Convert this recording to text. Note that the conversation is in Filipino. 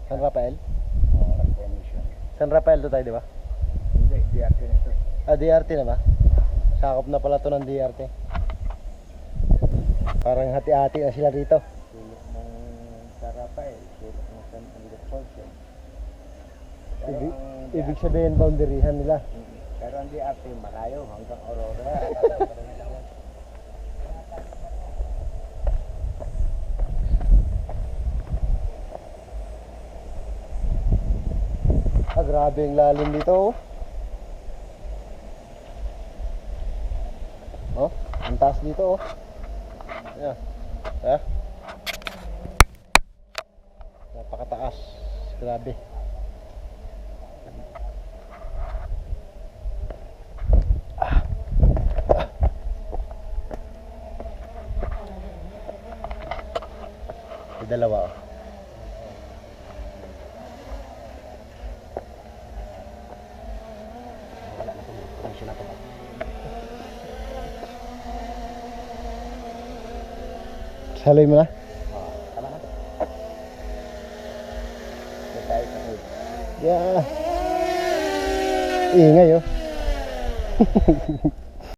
San Rafael? Oo, reclamation. San Rafael to tayo, di ba? Hindi, DRT na ito. Ah, DRT na ba? Sakop na pala to ng DRT. Parang hati-hati na sila dito. Sulok ng Sarapay, sulok ng San Ildefonso. Pero Ibig sabihin boundaryhan nila. Pero ang DRT malayo hanggang Aurora. Ah, grabe yung lalim dito, oh. Oh, ang taas dito, oh. Ayan. Ah. Napakataas. Grabe. May dalawa, oh. Wala na itong connection na ito. Saloy mo na? Oo, tama na. May tayo sa hood. Yeah. Ingay, oh.